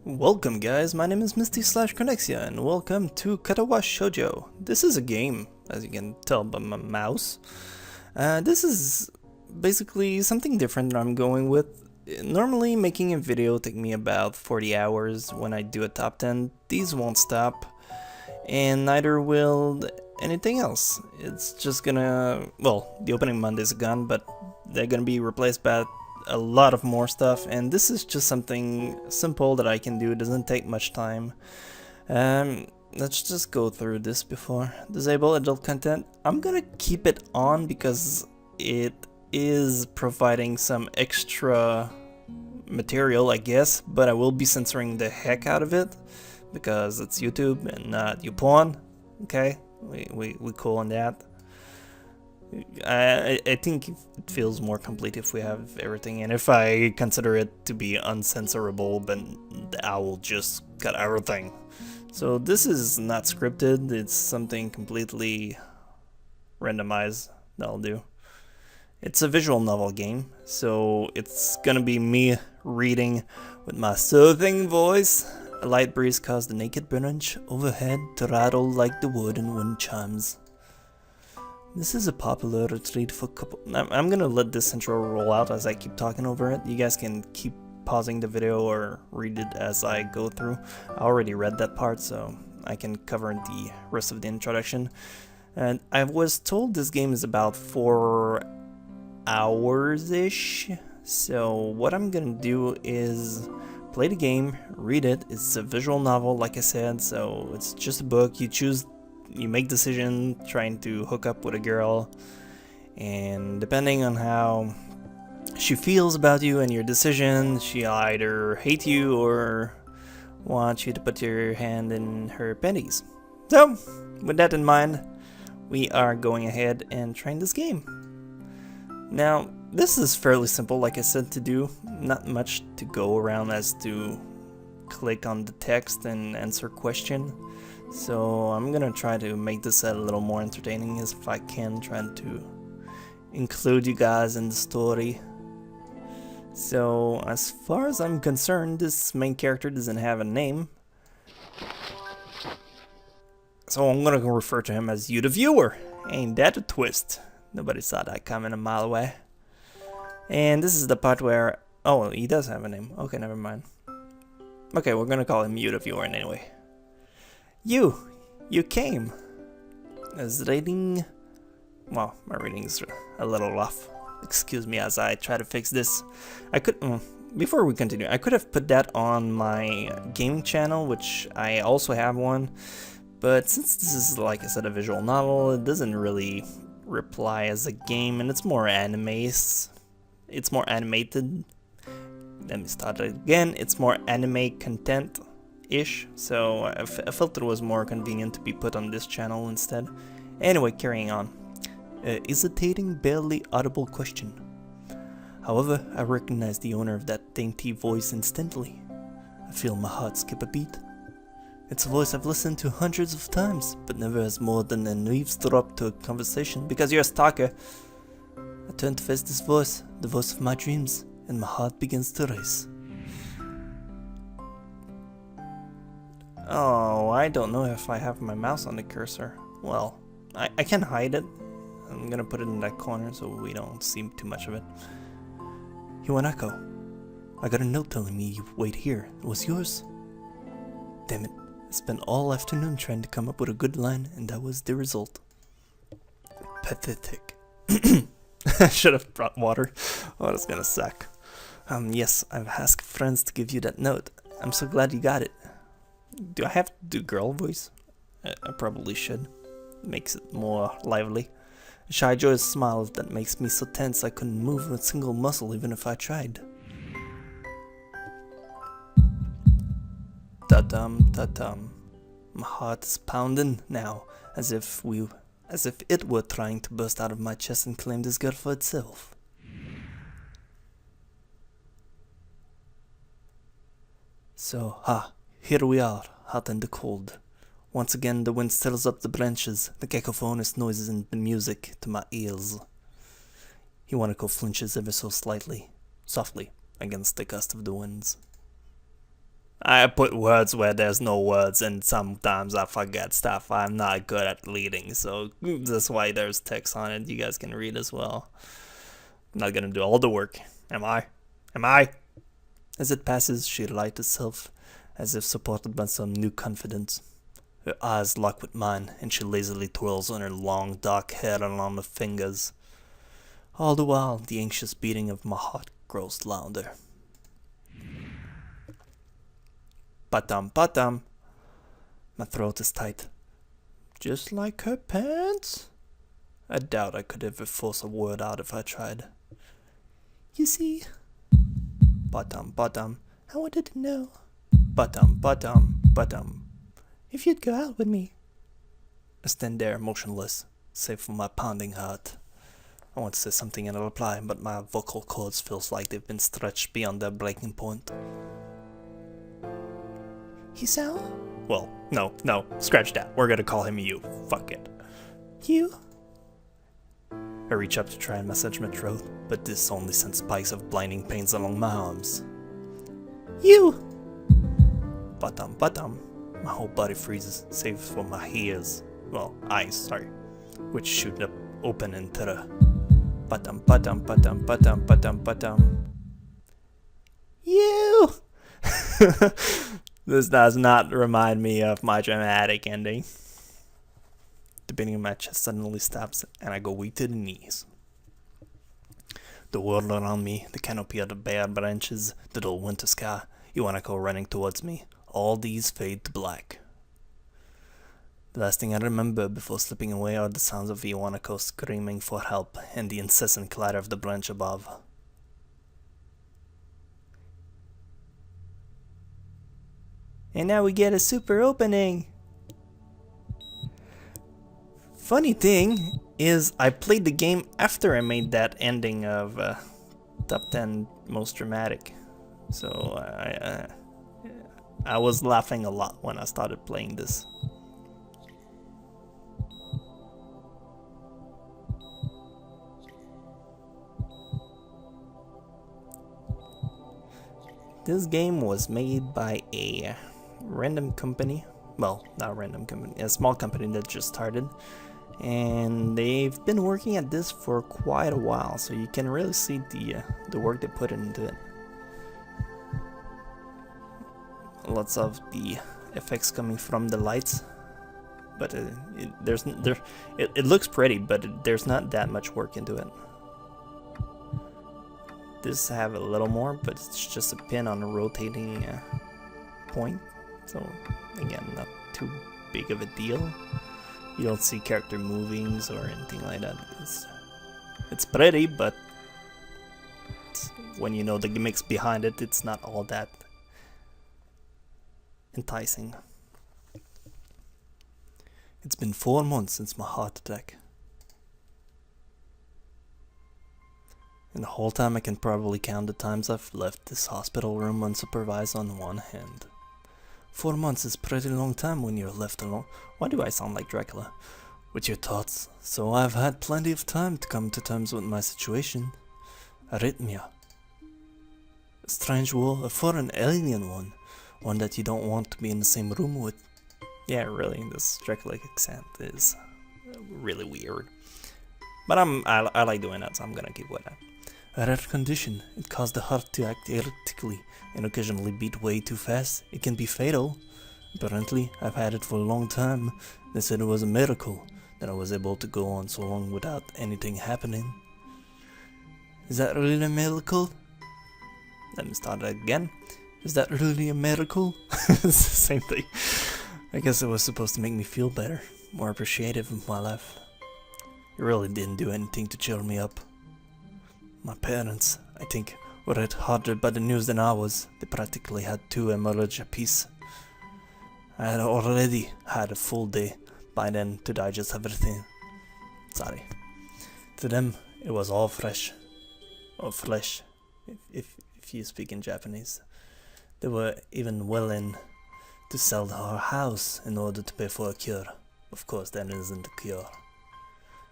Welcome guys, my name is Misty/Connexia and welcome to Katawa Shoujo. This is a game, as you can tell by my mouse. This is basically something different that I'm going with. Normally making a video take me about 40 hours when I do a top 10. These won't stop, and neither will anything else. It's just gonna, well, the opening Mondays are gone, but they're gonna be replaced by a lot of more stuff, and this is just something simple that I can do. It doesn't take much time. Let's just go through this before. Disable adult content. I'm gonna keep it on because it is providing some extra material, I guess, but I will be censoring the heck out of it because it's YouTube and not YouPorn. Okay, we cool on that. I think it feels more complete if we have everything, and if I consider it to be uncensorable, then I will just cut everything. So this is not scripted, it's something completely randomized that I'll do. It's a visual novel game, so it's gonna be me reading with my soothing voice. A light breeze caused the naked branch overhead to rattle like the wood and wind chimes. This is a popular retreat for couple. I'm gonna let this intro roll out as I keep talking over it. You guys can keep pausing the video or read it as I go through. I already read that part, so I can cover the rest of the introduction. And I was told this game is about 4 hours-ish. So what I'm gonna do is play the game, read it. It's a visual novel, like I said, so it's just a book. You make decision trying to hook up with a girl, and depending on how she feels about you and your decision, she'll either hate you or want you to put your hand in her panties. So, with that in mind, we are going ahead and trying this game. Now, this is fairly simple, like I said, to do. Not much to go around as to click on the text and answer question. So I'm gonna try to make this a little more entertaining as if I can, trying to include you guys in the story. So as far as I'm concerned, this main character doesn't have a name, so I'm gonna refer to him as you the viewer. Ain't that a twist? Nobody saw that coming a mile away. And this is the part where, oh, he does have a name. Okay, never mind. Okay, we're gonna call him you the viewer anyway. You came. Is reading, well, my reading's a little rough. Excuse me as I try to fix this. I could, before we continue, I could have put that on my gaming channel, which I also have one. But since this is, like I said, a visual novel, it doesn't really reply as a game, and it's more animes. It's more animated. Let me start it again. It's more anime content ish, so I felt it was more convenient to be put on this channel instead. Anyway, carrying on. Hesitating, barely audible question. However, I recognize the owner of that dainty voice instantly. I feel my heart skip a beat. It's a voice I've listened to hundreds of times, but never as more than an eavesdrop to a conversation, because you're a stalker. I turn to face this voice, the voice of my dreams, and my heart begins to race. Oh, I don't know if I have my mouse on the cursor. Well, I can hide it. I'm gonna put it in that corner so we don't see too much of it. Hiwanako, I got a note telling me you wait here. It was yours? Damn it, I spent all afternoon trying to come up with a good line, and that was the result. Pathetic. I should have brought water. Oh, that's gonna suck. Yes, I've asked friends to give you that note. I'm so glad you got it. Do I have to do girl voice? I probably should. Makes it more lively. A shy joyous smile that makes me so tense I couldn't move a single muscle even if I tried. Ta-dum, ta-dum. My heart is pounding now, as if it were trying to burst out of my chest and claim this girl for itself. So, here we are, hot and cold. Once again the wind stirs up the branches, the cacophonous noises and the music to my ears. Hiwanako flinches ever so slightly, softly, against the gust of the winds. I put words where there's no words, and sometimes I forget stuff. I'm not good at reading, so that's why there's text on it. You guys can read as well. I'm not gonna do all the work, am I? Am I? As it passes, she lights herself, as if supported by some new confidence. Her eyes lock with mine, and she lazily twirls on her long dark hair along her fingers. All the while, the anxious beating of my heart grows louder. Patam patam. My throat is tight. Just like her pants? I doubt I could ever force a word out if I tried. You see? Patam patam. I wanted to know. Patam patam patam. If you'd go out with me. I stand there motionless, save for my pounding heart. I want to say something in reply, but my vocal cords feels like they've been stretched beyond their breaking point. Hisao? Well, no, scratch that. We're gonna call him you. Fuck it. You? I reach up to try and massage my throat, but this only sends spikes of blinding pains along my arms. You! Patam patam. My whole body freezes, save for my ears. Well, eyes, sorry. Which shoot up open in terror. Patam patam patam patam patam patam. You! This does not remind me of my dramatic ending. The beating of my chest suddenly stops, and I go weak to the knees. The world around me, the canopy of the bare branches, the dull winter sky, Iwanako running towards me, all these fade to black. The last thing I remember before slipping away are the sounds of Iwanako screaming for help and the incessant clatter of the branch above. And now we get a super opening! Funny thing is, I played the game after I made that ending of Top 10 Most Dramatic. So I was laughing a lot when I started playing this. This game was made by a random company. Well, not a random company, a small company that just started. And they've been working at this for quite a while, so you can really see the work they put into it. Lots of the effects coming from the lights, but it looks pretty, but there's not that much work into it. This have a little more, but it's just a pin on a rotating point, so again, not too big of a deal. You don't see character movings or anything like that. It's pretty, but when you know the gimmicks behind it, it's not all that enticing. It's been 4 months since my heart attack. And the whole time I can probably count the times I've left this hospital room unsupervised on one hand. 4 months is a pretty long time when you're left alone. Why do I sound like Dracula? With your thoughts. So I've had plenty of time to come to terms with my situation. Arrhythmia. A strange war, a foreign alien one. One that you don't want to be in the same room with. Yeah, really, this Dracula accent is really weird. But I like doing that, so I'm gonna keep with that. A rare condition. It caused the heart to act erratically and occasionally beat way too fast. It can be fatal. Apparently, I've had it for a long time. They said it was a miracle that I was able to go on so long without anything happening. Is that really a miracle? Let me start again. Is that really a miracle? It's the same thing. I guess it was supposed to make me feel better, more appreciative of my life. It really didn't do anything to cheer me up. My parents, I think, were hit harder by the news than I was. They practically had 2 hemorrhage apiece. I had already had a full day by then to digest everything. Sorry. To them, it was all fresh. Or flesh, if you speak in Japanese. They were even willing to sell our house in order to pay for a cure. Of course, that isn't a cure.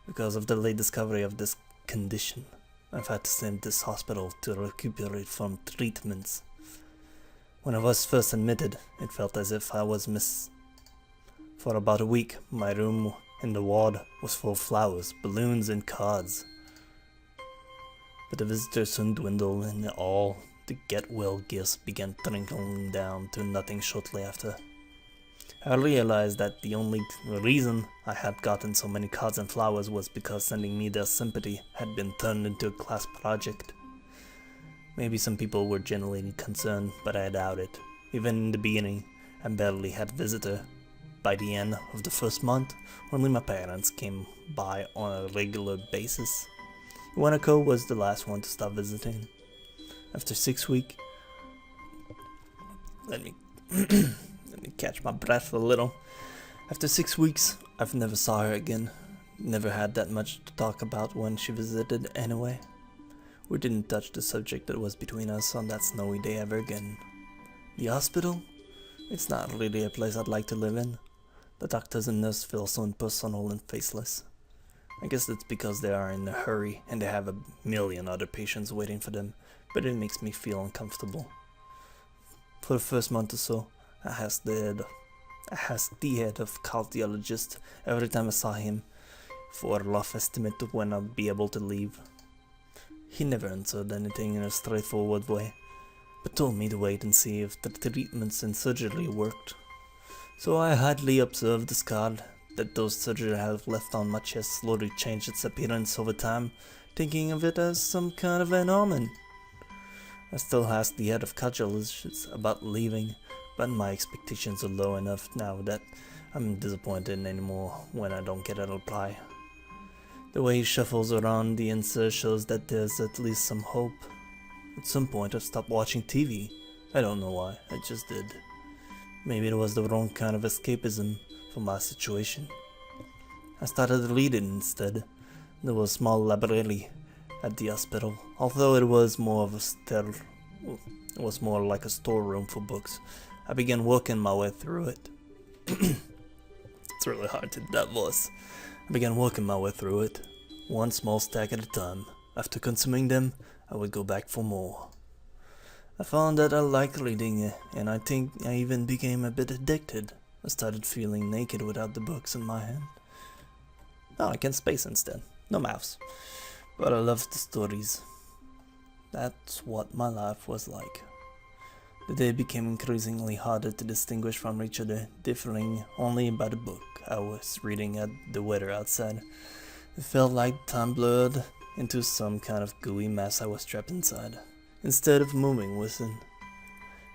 Because of the late discovery of this condition, I've had to stay in this hospital to recuperate from treatments. When I was first admitted, it felt as if I was missed. For about a week, my room in the ward was full of flowers, balloons, and cards. But the visitors soon dwindled, and all the get-well gifts began trickling down to nothing shortly after. I realized that the only reason I had gotten so many cards and flowers was because sending me their sympathy had been turned into a class project. Maybe some people were genuinely concerned, but I doubt it. Even in the beginning, I barely had a visitor. By the end of the first month, only my parents came by on a regular basis. Iwanako was the last one to stop visiting. After 6 weeks, let me catch my breath a little. After 6 weeks, I've never saw her again. Never had that much to talk about when she visited anyway. We didn't touch the subject that was between us on that snowy day ever again. The hospital? It's not really a place I'd like to live in. The doctors and nurses feel so impersonal and faceless. I guess it's because they are in a hurry and they have a million other patients waiting for them, but it makes me feel uncomfortable. For the first month or so, I asked the head of cardiologist every time I saw him for a rough estimate of when I'd be able to leave. He never answered anything in a straightforward way, but told me to wait and see if the treatments and surgery worked. So I hardly observed the scar that those surgeries have left on my chest slowly changed its appearance over time, thinking of it as some kind of an omen. I still asked the head of cardiologists about leaving, but my expectations are low enough now that I'm disappointed anymore when I don't get a reply. The way he shuffles around the insert shows that there's at least some hope. At some point I stopped watching TV. I don't know why, I just did. Maybe it was the wrong kind of escapism for my situation. I started reading instead. There was a small library at the hospital, although it was more like a storeroom for books. I began working my way through it. It's really hard to do that voice. I began working my way through it, one small stack at a time. After consuming them, I would go back for more. I found that I liked reading, and I think I even became a bit addicted. I started feeling naked without the books in my hand. Now I can space instead, no mouse. But I loved the stories. That's what my life was like. The day became increasingly harder to distinguish from each other, differing only by the book I was reading and the weather outside. It felt like time blurred into some kind of gooey mess I was trapped inside, instead of moving with it.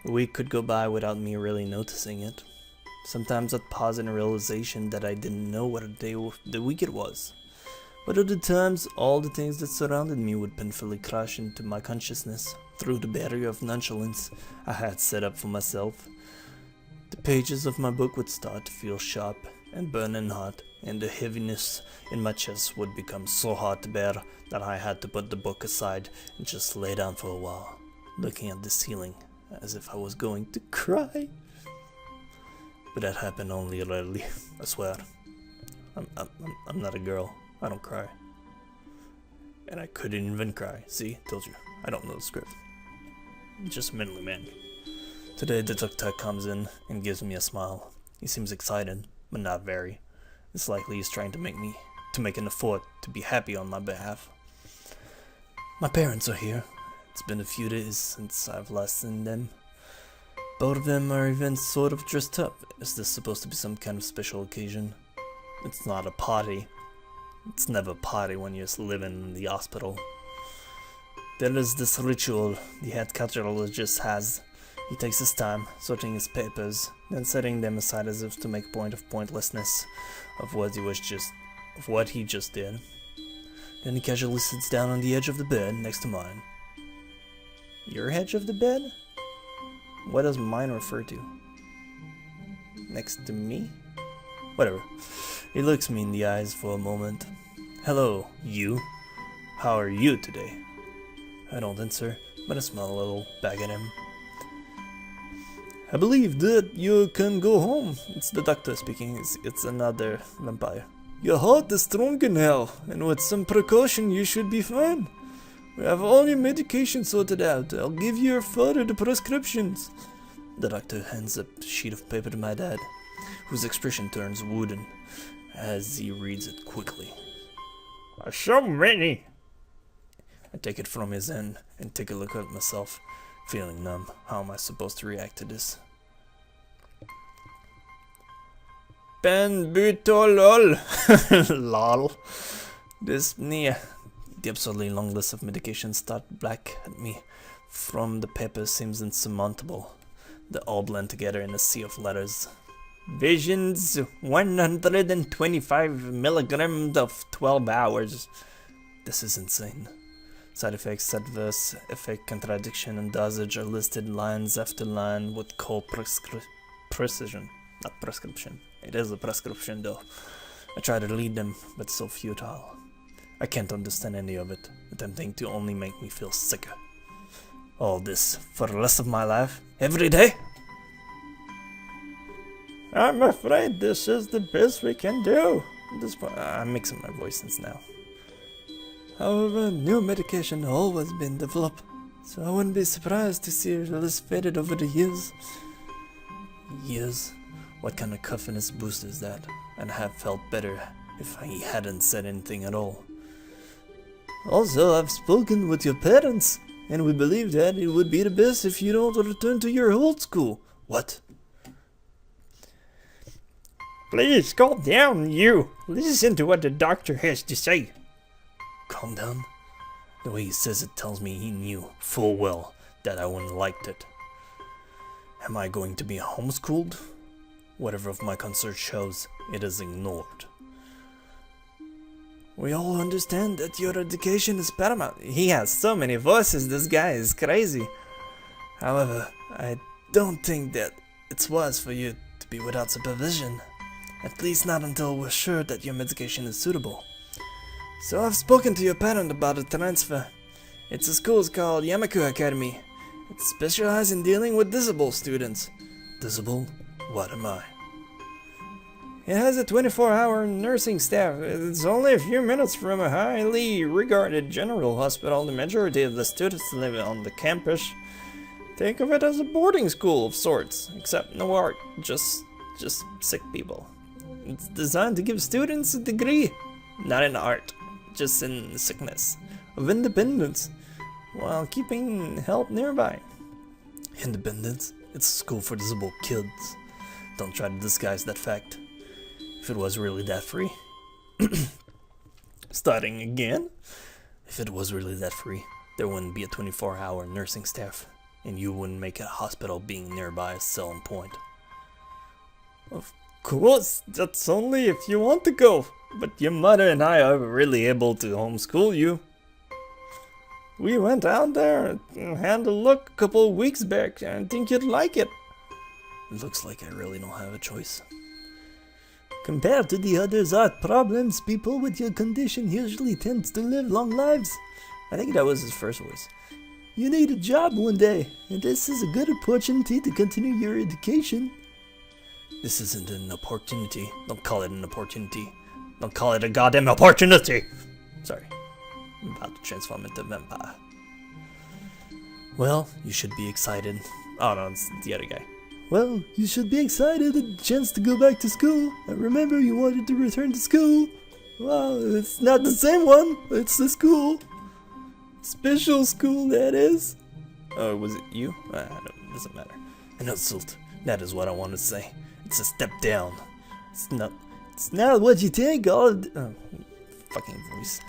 A week could go by without me really noticing it. Sometimes I'd pause in realization that I didn't know what day of the week it was. But other times, all the things that surrounded me would painfully crash into my consciousness through the barrier of nonchalance I had set up for myself. The pages of my book would start to feel sharp and burning hot, and the heaviness in my chest would become so hard to bear that I had to put the book aside and just lay down for a while, looking at the ceiling as if I was going to cry. But that happened only rarely, I swear. I'm not a girl. I don't cry. And I couldn't even cry. See? Told you. I don't know the script. I'm just a manly man. Today the doctor comes in and gives me a smile. He seems excited, but not very. It's likely he's trying to make an effort to be happy on my behalf. My parents are here. It's been a few days since I've last seen them. Both of them are even sort of dressed up. Is this supposed to be some kind of special occasion? It's not a party. It's never a party when you're living in the hospital. There is this ritual the head cardiologist has. He takes his time, sorting his papers, then setting them aside as if to make point of pointlessness of what he just did. Then he casually sits down on the edge of the bed next to mine. Your edge of the bed? What does mine refer to? Next to me? Whatever. He looks me in the eyes for a moment. Hello, you. How are you today? I don't answer, but I smile a little back at him. I believe that you can go home. It's the doctor speaking. It's another vampire. Your heart is strong in hell, and with some precaution you should be fine. We have all your medication sorted out. I'll give you further the prescriptions. The doctor hands a sheet of paper to my dad, whose expression turns wooden as he reads it quickly. So many. I take it from his hand and take a look at myself, feeling numb. How am I supposed to react to this? Benbutolol. Lol. Dyspnea. The absurdly long list of medications start black at me. From the paper seems insurmountable. They all blend together in a sea of letters. Visions 125 milligrams of 12 hours. This is insane. Side effects, adverse effect, contradiction, and dosage are listed lines after line with cold precision. Not prescription. It is a prescription though. I try to read them, but so futile. I can't understand any of it, attempting to only make me feel sicker. All this for the rest of my life? Every day? I'm afraid this is the best we can do. At this point, I'm mixing my voices now. However, new medication has always been developed, so I wouldn't be surprised to see it less faded over the years. Years? What kind of confidence boost is that? I'd have felt better if he hadn't said anything at all. Also, I've spoken with your parents, and we believe that it would be the best if you don't return to your old school. What? Please, calm down, you. Listen to what the doctor has to say. Calm down? The way he says it tells me he knew full well that I wouldn't liked it. Am I going to be homeschooled? Whatever of my concert shows, it is ignored. We all understand that your education is paramount. He has so many voices, this guy is crazy. However, I don't think that it's wise for you to be without supervision. At least not until we're sure that your medication is suitable. So I've spoken to your parent about a transfer. It's a school called Yamaku Academy. It specializes in dealing with disabled students. Disabled? What am I? It has a 24-hour nursing staff. It's only a few minutes from a highly regarded general hospital. The majority of the students live on the campus. Think of it as a boarding school of sorts, except no art, just sick people. It's designed to give students a degree, not in art, just in sickness, of independence, while keeping help nearby. Independence? It's a school for disabled kids. Don't try to disguise that fact. If it was really that free. Starting again? If it was really that free, there wouldn't be a 24-hour nursing staff, and you wouldn't make a hospital being nearby a selling point. Of course, that's only if you want to go, but your mother and I are really able to homeschool you. We went out there and had a look a couple of weeks back, and I think you'd like it. It looks like I really don't have a choice. Compared to the other art problems, people with your condition usually tend to live long lives. I think that was his first voice. You need a job one day, and this is a good opportunity to continue your education. This isn't an opportunity. Don't call it an opportunity. Don't call it a goddamn opportunity! Sorry. I'm about to transform into a vampire. Well, you should be excited. Oh no, it's the other guy. Well, you should be excited at the chance to go back to school. I remember you wanted to return to school. Well, it's not the same one. It's the school. Special school, that is. Oh, was it you? It doesn't matter. An insult. That is what I want to say. It's a step down. It's not what you think. Fucking voice.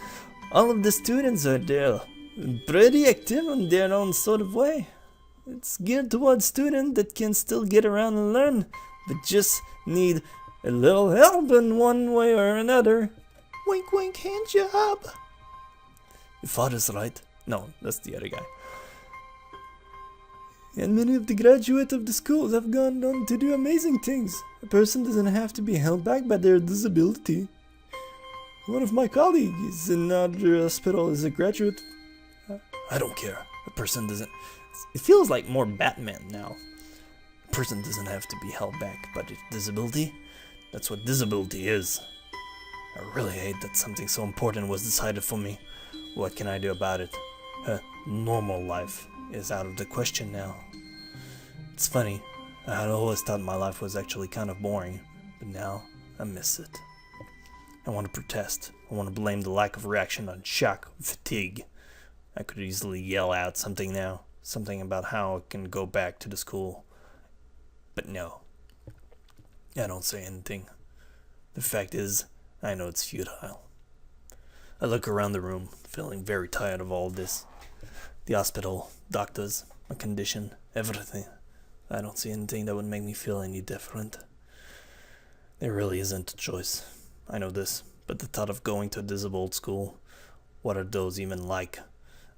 All of the students are there. Pretty active in their own sort of way. It's geared towards students that can still get around and learn, but just need a little help in one way or another. Wink wink hand job. Your father's right. No, that's the other guy. And many of the graduates of the schools have gone on to do amazing things. A person doesn't have to be held back by their disability. One of my colleagues in another hospital is a graduate. I don't care. A person doesn't... It feels like more Batman now. A person doesn't have to be held back by disability. That's what disability is. I really hate that something so important was decided for me. What can I do about it? Normal life is out of the question now. It's funny, I had always thought my life was actually kind of boring, but now I miss it. I want to protest. I want to blame the lack of reaction on shock, fatigue. I could easily yell out something now, something about how I can go back to the school. But no, I don't say anything. The fact is, I know it's futile. I look around the room, feeling very tired of all this. The hospital, doctors, my condition, everything. I don't see anything that would make me feel any different. There really isn't a choice. I know this, but the thought of going to this old school, what are those even like?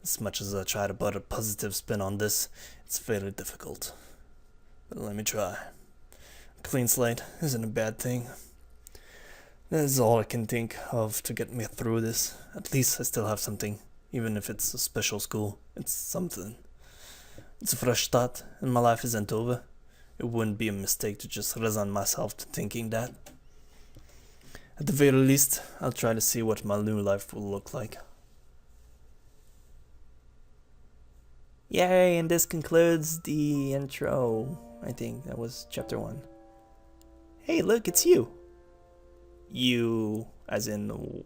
As much as I try to put a positive spin on this, it's very difficult. But let me try. A clean slate isn't a bad thing. That is all I can think of to get me through this. At least I still have something, even if it's a special school. It's something. It's a fresh start, and my life isn't over. It wouldn't be a mistake to just resign myself to thinking that. At the very least, I'll try to see what my new life will look like. Yay, and this concludes the intro. I think that was chapter 1. Hey, look, it's you. You, as in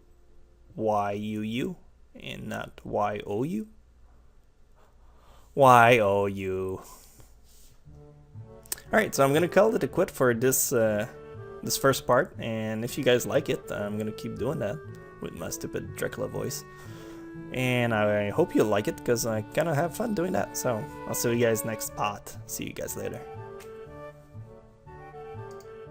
Y-U-U, and not Y-O-U. Y-O-U. Alright, so I'm gonna call it a quit for this this first part, and if you guys like it, I'm gonna keep doing that with my stupid Dracula voice. And I hope you like it, because I kinda have fun doing that. So I'll see you guys next part. See you guys later.